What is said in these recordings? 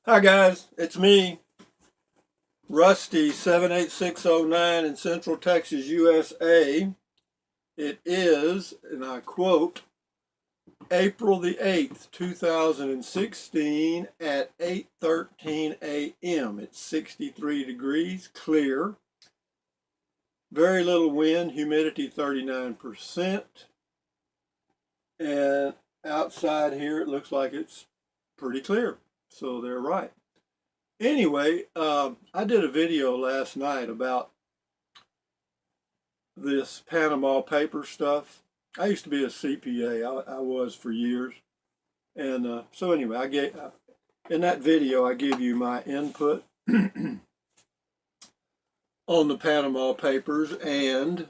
Hi guys, it's me, Rusty 78609 in Central Texas, USA. It is, and I quote, April the 8th, 2016 at 8:13 a.m. It's 63 degrees, clear, very little wind, humidity 39%, and outside here it looks like it's pretty clear. So they're right. Anyway, I did a video last night about this Panama paper stuff. I used to be a CPA. I was for years. And so anyway, I gave in that video I give you my input on the Panama Papers and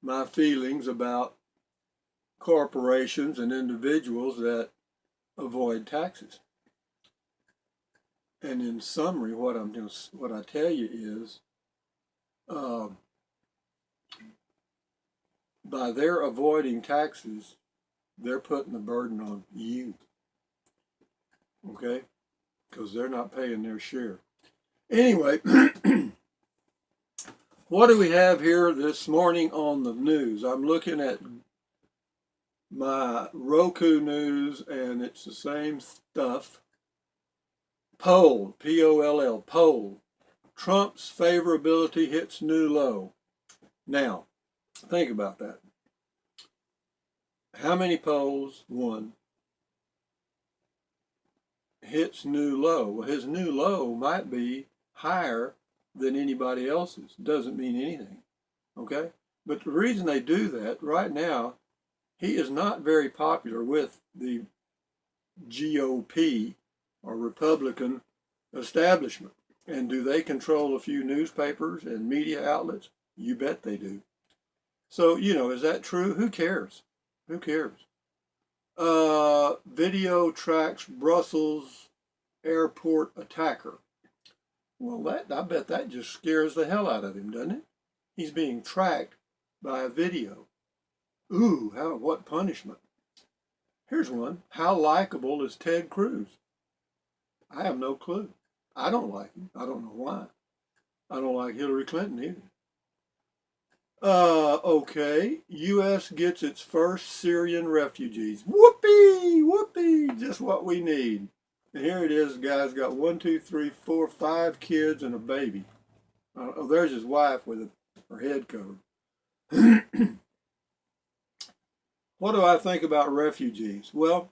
my feelings about corporations and individuals that avoid taxes. And in summary, what I tell you is, uh, by their avoiding taxes, they're putting the burden on you, okay? Because they're not paying their share. Anyway, what do we have here this morning on the news? I'm looking at my Roku news, and it's the same stuff. Poll, P-O-L-L, poll. Trump's favorability hits new low. Now, think about that. How many polls? One. Hits new low. Well, his new low might be higher than anybody else's. Doesn't mean anything, okay? But the reason they do that right now, he is not very popular with the GOP or Republican establishment. And do they control a few newspapers and media outlets? You bet they do. So, is that true? Who cares? Who cares? Video tracks Brussels airport attacker. Well, I bet that just scares the hell out of him, doesn't it? He's being tracked by a video. Ooh, what punishment? Here's one. How likable is Ted Cruz? I have no clue. I don't like him. I don't know why. I don't like Hillary Clinton either. Okay. U.S. gets its first Syrian refugees. Whoopee! Whoopee! Just what we need. And here it is, guys. Got 1, 2, 3, 4, 5 kids and a baby. Oh, there's his wife with her head covered. What do I think about refugees? Well,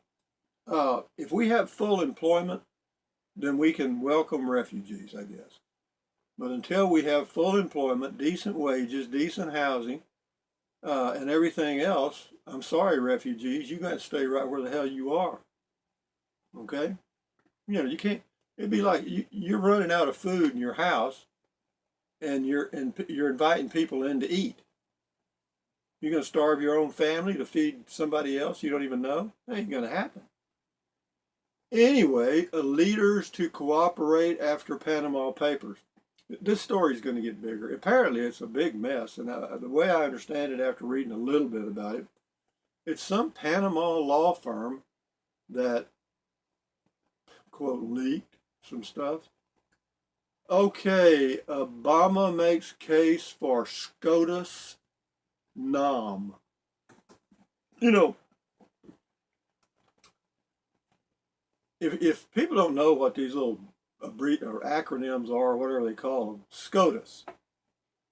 if we have full employment, then we can welcome refugees, I guess. But until we have full employment, decent wages, decent housing, and everything else, I'm sorry, refugees, you got to stay right where the hell you are. Okay? You can't. It'd be like you're running out of food in your house, and you're inviting people in to eat. You're going to starve your own family to feed somebody else you don't even know? That ain't going to happen. Anyway, leaders to cooperate after Panama Papers. This story is going to get bigger. Apparently, it's a big mess, and the way I understand it after reading a little bit about it, it's some Panama law firm that, quote, leaked some stuff. Okay, Obama makes case for SCOTUS NOM. If people don't know what these little or acronyms are, or whatever they call them, SCOTUS,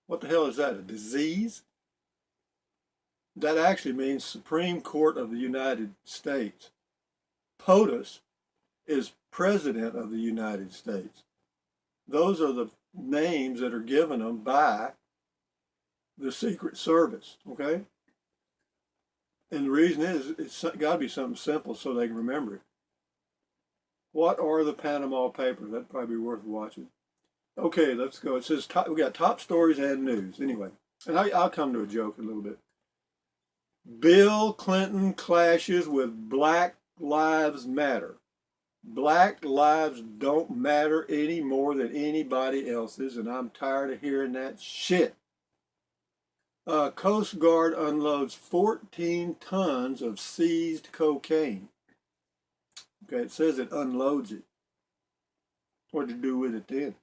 what the hell is that, a disease? That actually means Supreme Court of the United States. POTUS is President of the United States. Those are the names that are given them by the Secret Service, okay? And the reason is it's got to be something simple so they can remember it. What are the Panama Papers? That'd probably be worth watching. Okay, let's go. It says we got top stories and news. Anyway, and I'll come to a joke in a little bit. Bill Clinton clashes with Black Lives Matter. Black lives don't matter any more than anybody else's, and I'm tired of hearing that shit. Coast Guard unloads 14 tons of seized cocaine. Okay, it says it unloads it. What'd you do with it then?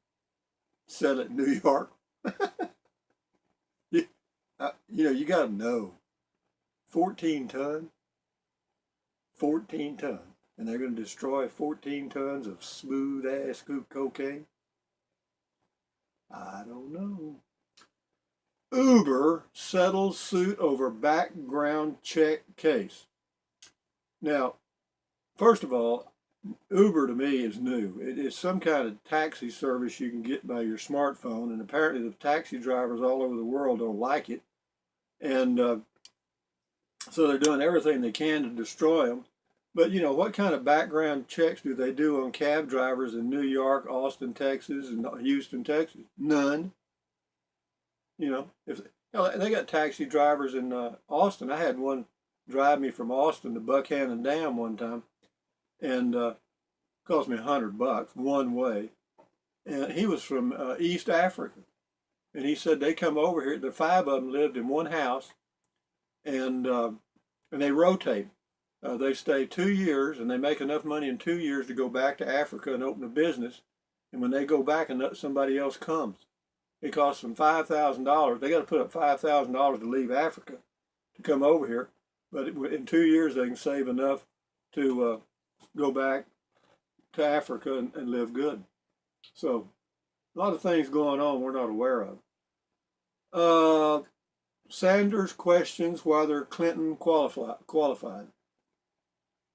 Sell it in New York? you, you got to know. 14 ton, 14 ton. And they're going to destroy 14 tons of smooth ass cocaine? I don't know. Uber settles suit over background check case. Now, first of all, Uber to me is new. It is some kind of taxi service you can get by your smartphone, and apparently the taxi drivers all over the world don't like it. And so they're doing everything they can to destroy them. But what kind of background checks do they do on cab drivers in New York, Austin, Texas, and Houston, Texas? None. If they got taxi drivers in Austin. I had one drive me from Austin to Buchanan Dam one time, and cost me $100 one way. And he was from East Africa, and he said they come over here. The five of them lived in one house, and they rotate. They stay 2 years, and they make enough money in 2 years to go back to Africa and open a business. And when they go back, and somebody else comes, it costs them $5,000. They got to put up $5,000 to leave Africa to come over here. But in 2 years, they can save enough to go back to Africa and live good. So a lot of things going on we're not aware of. Sanders questions whether Clinton qualified.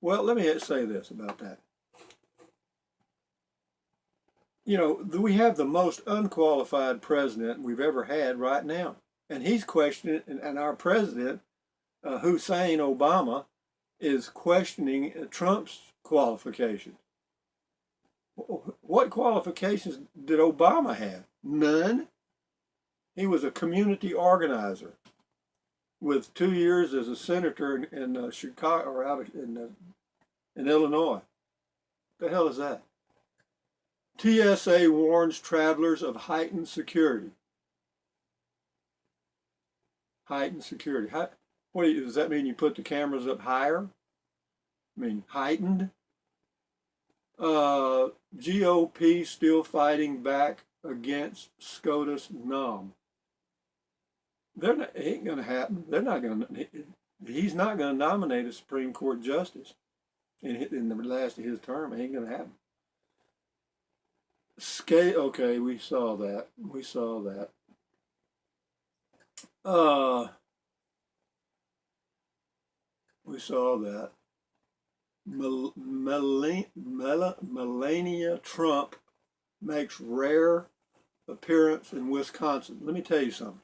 Well, let me say this about that. We have the most unqualified president we've ever had right now. And he's questioning, and our president, Hussein Obama, is questioning Trump's qualifications. What qualifications did Obama have? None. He was a community organizer with 2 years as a senator in Chicago, or out in Illinois. What the hell is that? TSA warns travelers of heightened security. Heightened security. Does that mean you put the cameras up higher? I mean, heightened? GOP still fighting back against SCOTUS nom. It ain't going to happen. They're not going to. He's not going to nominate a Supreme Court justice in the last of his term. It ain't going to happen. Okay, we saw that. We saw that. Melania Trump makes rare appearance in Wisconsin. Let me tell you something.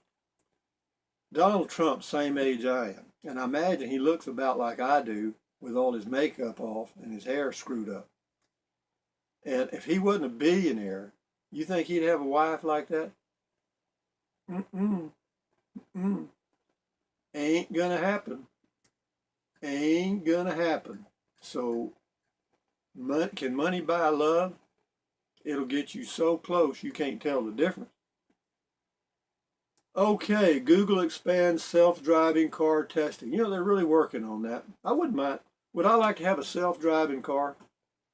Donald Trump, same age I am, and I imagine he looks about like I do with all his makeup off and his hair screwed up. And if he wasn't a billionaire, you think he'd have a wife like that? Mm-mm. Mm-mm. Ain't gonna happen. Ain't gonna happen. So, can money buy love? It'll get you so close you can't tell the difference. Okay, Google expands self-driving car testing. They're really working on that. I wouldn't mind. Would I like to have a self-driving car?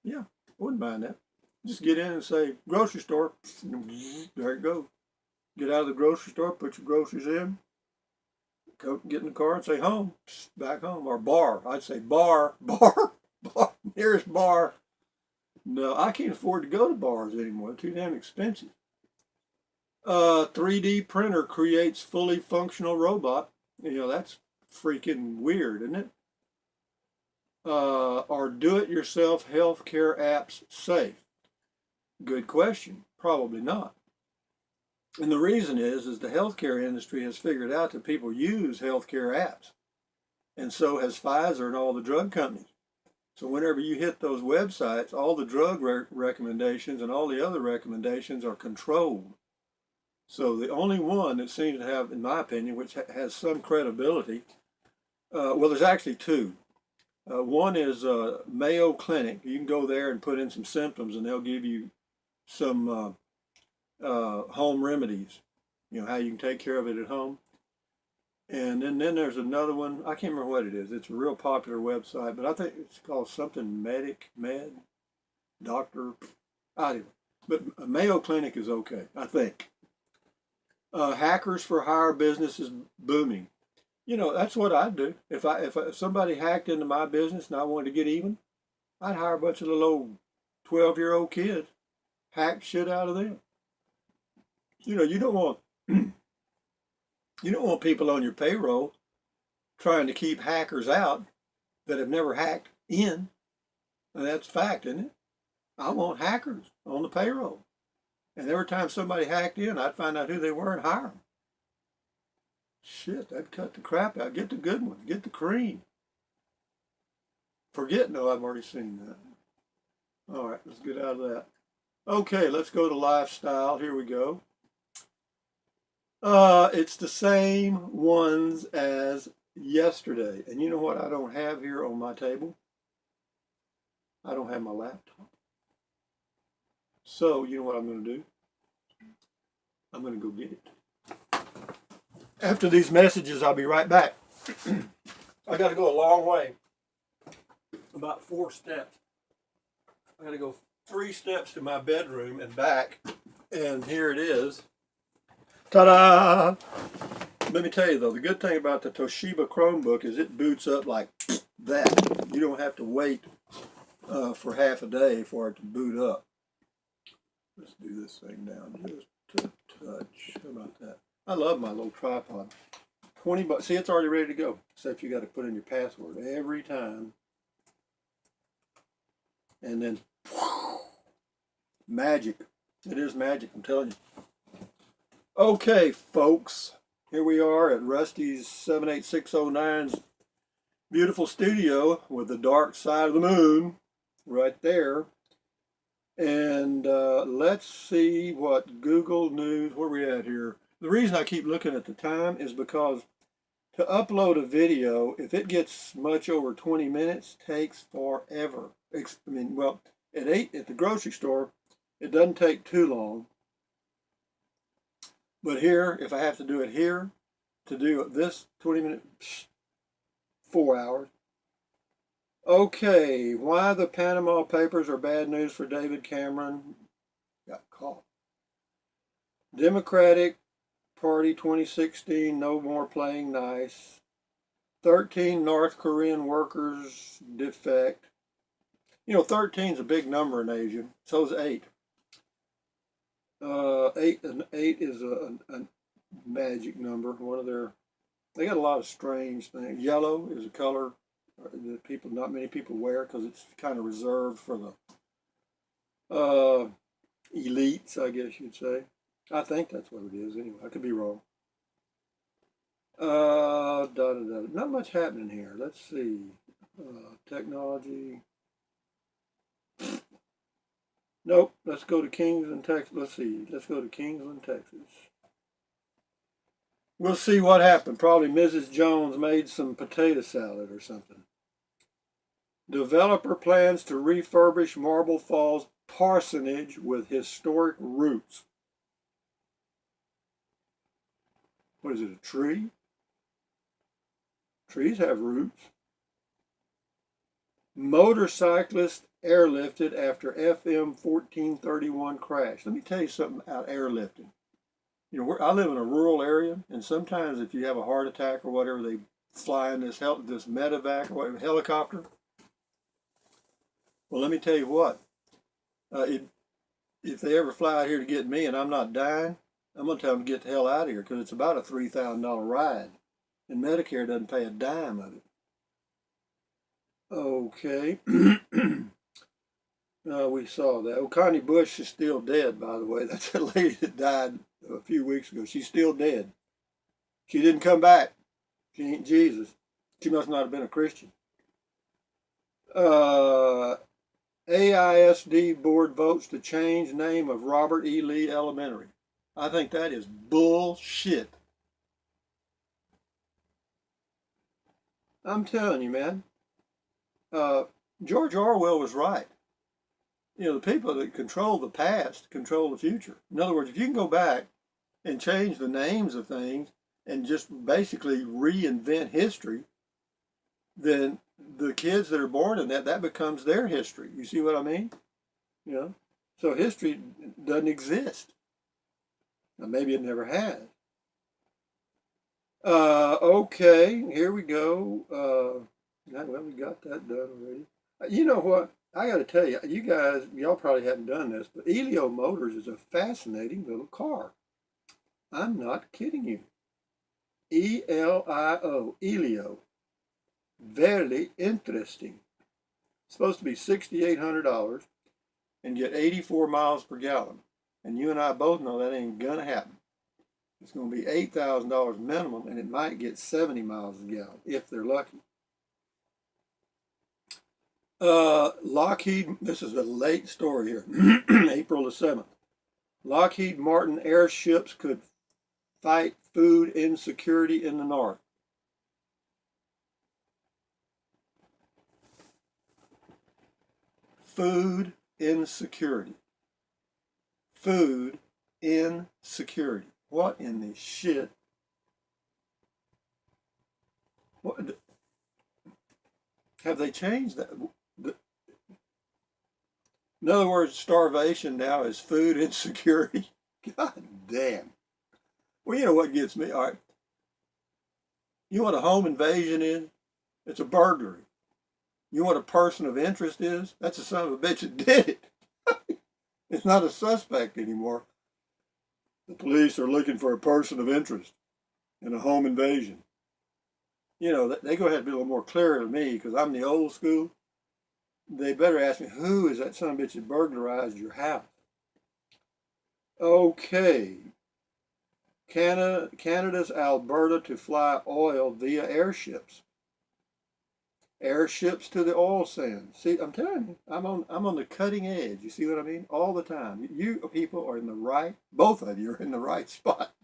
Yeah, I wouldn't mind that. Just get in and say, grocery store. There it goes. Get out of the grocery store, put your groceries in, go get in the car and say home, back home. Or bar. I'd say bar, nearest bar. No, I can't afford to go to bars anymore. They're too damn expensive. 3D printer creates fully functional robot. That's freaking weird, isn't it? Are do-it-yourself healthcare apps safe? Good question. Probably not. And the reason is the healthcare industry has figured out that people use healthcare apps. And so has Pfizer and all the drug companies. So whenever you hit those websites, all the drug recommendations and all the other recommendations are controlled. So the only one that seems to have, in my opinion, which has some credibility, well, there's actually two. One is Mayo Clinic. You can go there and put in some symptoms, and they'll give you some home remedies. How you can take care of it at home. And then there's another one. I can't remember what it is. It's a real popular website, but I think it's called something Med, Doctor. Anyway, But a Mayo Clinic is okay, I think. Hackers for hire business is booming. You know, that's what I'd do. If somebody hacked into my business and I wanted to get even, I'd hire a bunch of little old 12-year-old kids, hack shit out of them. You know, you don't want you don't want people on your payroll trying to keep hackers out that have never hacked in. And that's fact, isn't it? I want hackers on the payroll. And every time somebody hacked in, I'd find out who they were and hire them. Shit, that'd cut the crap out. Get the good ones. Get the cream. Forget, no, I've already seen that. All right, let's get out of that. Okay, let's go to lifestyle. Here we go. It's the same ones as yesterday. And you know what I don't have here on my table? I don't have my laptop. So, you know what I'm going to do? I'm going to go get it. After these messages, I'll be right back. I got to go a long way. About 4 steps. I got to go 3 steps to my bedroom and back. And here it is. Ta-da! Let me tell you though, the good thing about the Toshiba Chromebook is it boots up like that. You don't have to wait for half a day for it to boot up. Let's do this thing down just to touch. How about that? I love my little tripod. 20 bucks. See, it's already ready to go. Except you got to put in your password every time. And then, magic. It is magic, I'm telling you. Okay, folks. Here we are at Rusty's 78609's beautiful studio with the dark side of the moon right there. And let's see what Google News, where we at here? The reason I keep looking at the time is because to upload a video, if it gets much over 20 minutes, takes forever. I mean, well, at the grocery store, it doesn't take too long. But here, if I have to do it here, to do this 20 minutes, 4 hours. Okay, why the Panama Papers are bad news for David Cameron. Got caught. Democratic Party 2016, no more playing nice. 13 North Korean workers defect. You know, 13 is a big number in Asia. So is 8. 8 is a magic number. One of their, they got a lot of strange things. Yellow is a color that not many people wear because it's kind of reserved for the elites, I guess you'd say. I think that's what it is. Anyway, I could be wrong. Not much happening here. Let's see. Technology. Nope. Let's go to Kingsland, Texas. Let's see. Let's go to Kingsland, Texas. We'll see what happened. Probably Mrs. Jones made some potato salad or something. Developer plans to refurbish Marble Falls parsonage with historic roots. What is it, a tree? Trees have roots. Motorcyclist airlifted after FM 1431 crash. Let me tell you something about airlifting. You know, I live in a rural area, and sometimes if you have a heart attack or whatever, they fly in this medevac or whatever, helicopter. Well, let me tell you what. If they ever fly out here to get me and I'm not dying, I'm going to tell them to get the hell out of here because it's about a $3,000 ride. And Medicare doesn't pay a dime of it. Okay. We saw that. Oh, Connie Bush is still dead, by the way. That's that lady that died a few weeks ago. She's still dead. She didn't come back. She ain't Jesus. She must not have been a Christian. AISD board votes to change name of Robert E. Lee Elementary. I think that is bullshit. I'm telling you, man. George Orwell was right. You know, the people that control the past control the future. In other words, if you can go back and change the names of things and just basically reinvent history, then the kids that are born in that becomes their history. You see what I mean? You know? So history doesn't exist. Now, maybe it never has. Okay, here we go. Well, we got that done already. You know what? I got to tell you, you guys, y'all probably haven't done this, but Elio Motors is a fascinating little car. I'm not kidding you. Elio, Elio. Very interesting. It's supposed to be $6,800 and get 84 miles per gallon. And you and I both know that ain't gonna happen. It's gonna be $8,000 minimum, and it might get 70 miles a gallon if they're lucky. Lockheed, this is a late story here, April the 7th. Lockheed Martin airships could fight food insecurity in the North. Food insecurity. Food insecurity. What in the shit? What have they changed that? In other words, starvation now is food insecurity. God damn. Well, you know what gets me? All right. You know what a home invasion is? It's a burglary. You know what a person of interest is? That's the son of a bitch that did it. It's not a suspect anymore. The police are looking for a person of interest in a home invasion. You know, they go ahead and be a little more clear to me because I'm the old school. They better ask me, who is that son of a bitch that burglarized your house? Okay. Canada's Alberta to fly oil via airships. Airships to the oil sands. See, I'm telling you, I'm on the cutting edge. You see what I mean? All the time. You people are in the right, both of you are in the right spot.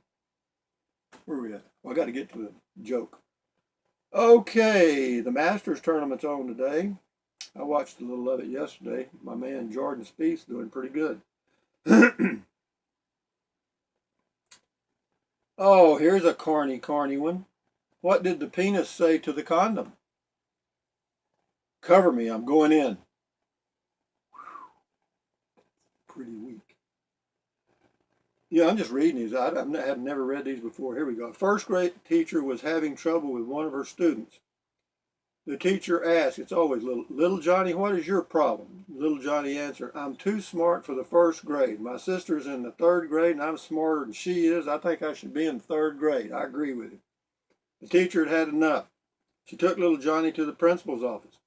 Where are we at? Well, I got to get to the joke. Okay, the Masters tournament's on today. I watched a little of it yesterday. My man Jordan Spieth's doing pretty good. Oh, here's a corny one. What did the penis say to the condom? Cover me, I'm going in. Pretty weak. Yeah, I'm just reading these. I have never read these before. Here we go. A first grade teacher was having trouble with one of her students. The teacher asked, it's always little Johnny, what is your problem? Little Johnny answered, I'm too smart for the first grade. My sister's in the third grade and I'm smarter than she is. I think I should be in third grade. I agree with him. The teacher had had enough. She took little Johnny to the principal's office.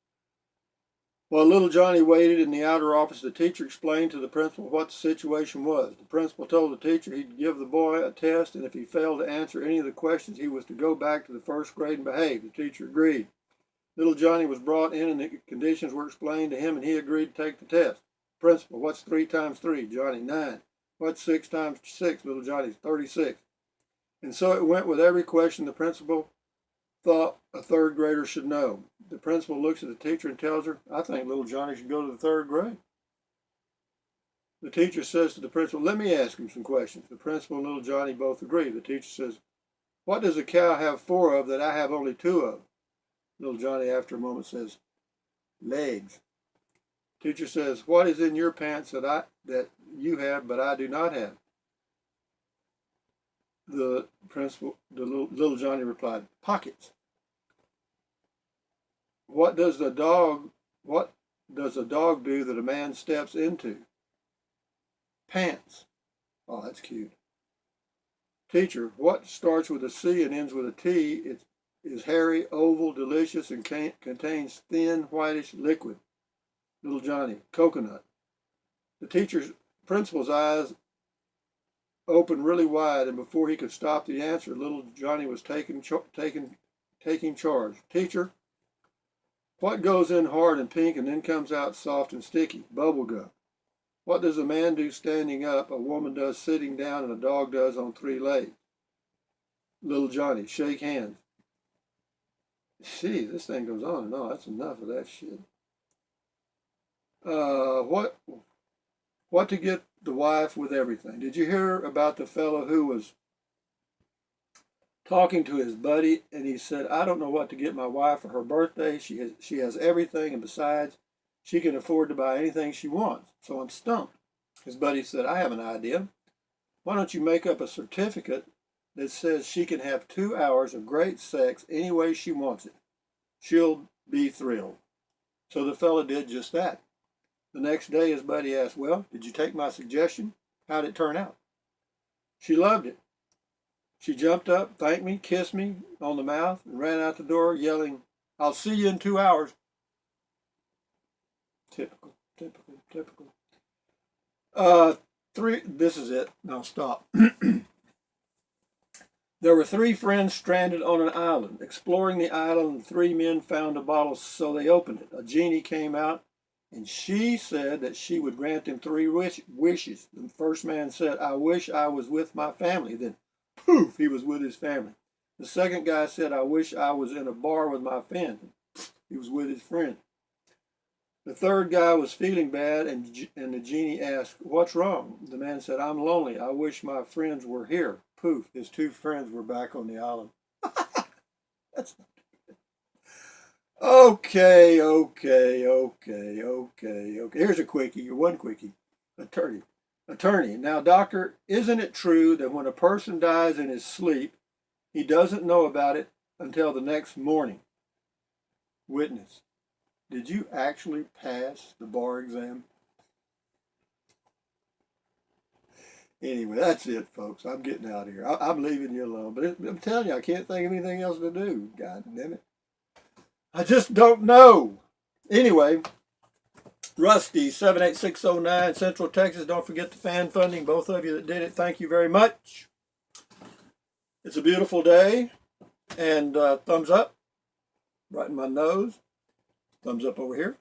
While little Johnny waited in the outer office, the teacher explained to the principal what the situation was. The principal told the teacher he'd give the boy a test, and if he failed to answer any of the questions, he was to go back to the first grade and behave. The teacher agreed. Little Johnny was brought in, and the conditions were explained to him, and he agreed to take the test. Principal, what's 3 times 3? Johnny, 9. What's 6 times 6? Little Johnny, 36. And so it went with every question the principal thought a third grader should know. The principal looks at the teacher and tells her, I think little Johnny should go to the third grade. The teacher says to the principal, let me ask him some questions. The principal and little Johnny both agree. The teacher says, what does a cow have 4 of that I have only 2 of? Little Johnny, after a moment, says, legs. Teacher says, what is in your pants that you have but I do not have? The little Johnny replied, pockets. What does a dog do that a man steps into? Pants. Oh, that's cute. Teacher, what starts with a C and ends with a T? It is hairy, oval, delicious, and contains thin, whitish liquid. Little Johnny, coconut. The principal's eyes opened really wide, and before he could stop the answer, little Johnny was taking charge. Teacher, what goes in hard and pink and then comes out soft and sticky? Bubble gum. What does a man do standing up, a woman does sitting down, and a dog does on 3 legs? Little Johnny, shake hands. Gee, this thing goes on and on. That's enough of that shit. What to get the wife with everything? Did you hear about the fellow who was talking to his buddy and he said, I don't know what to get my wife for her birthday. She has everything, and besides, she can afford to buy anything she wants. So I'm stumped. His buddy said, I have an idea. Why don't you make up a certificate that says she can have 2 hours of great sex any way she wants it? She'll be thrilled. So the fella did just that. The next day, his buddy asked, well, did you take my suggestion? How'd it turn out? She loved it. She jumped up, thanked me, kissed me on the mouth, and ran out the door yelling, I'll see you in 2 hours. Typical, typical, typical. This is it. Now stop. There were 3 friends stranded on an island. Exploring the island, 3 men found a bottle, so they opened it. A genie came out, and she said that she would grant them 3 wishes. The first man said, I wish I was with my family. Then, poof, he was with his family. The second guy said, I wish I was in a bar with my friend. He was with his friend. The third guy was feeling bad, and the genie asked, what's wrong? The man said, I'm lonely. I wish my friends were here. Poof, his 2 friends were back on the island. That's not good. Okay. Here's a quickie, one quickie. Attorney. Now, doctor, isn't it true that when a person dies in his sleep, he doesn't know about it until the next morning? Witness. Did you actually pass the bar exam? Anyway, that's it, folks. I'm getting out of here. I'm leaving you alone. But I'm telling you, I can't think of anything else to do. God damn it. I just don't know. Anyway, Rusty, 78609, Central Texas. Don't forget the fan funding. Both of you that did it, thank you very much. It's a beautiful day. And thumbs up. Right in my nose. Thumbs up over here.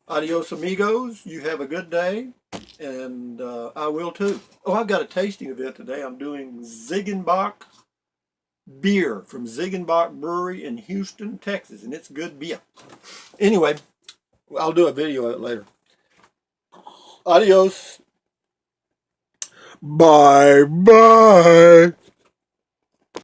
Adios, amigos. You have a good day. And I will too. Oh, I've got a tasting event today. I'm doing Ziegenbach beer from Ziegenbach Brewery in Houston, Texas. And it's good beer. Anyway, I'll do a video of it later. Adios. Bye-bye.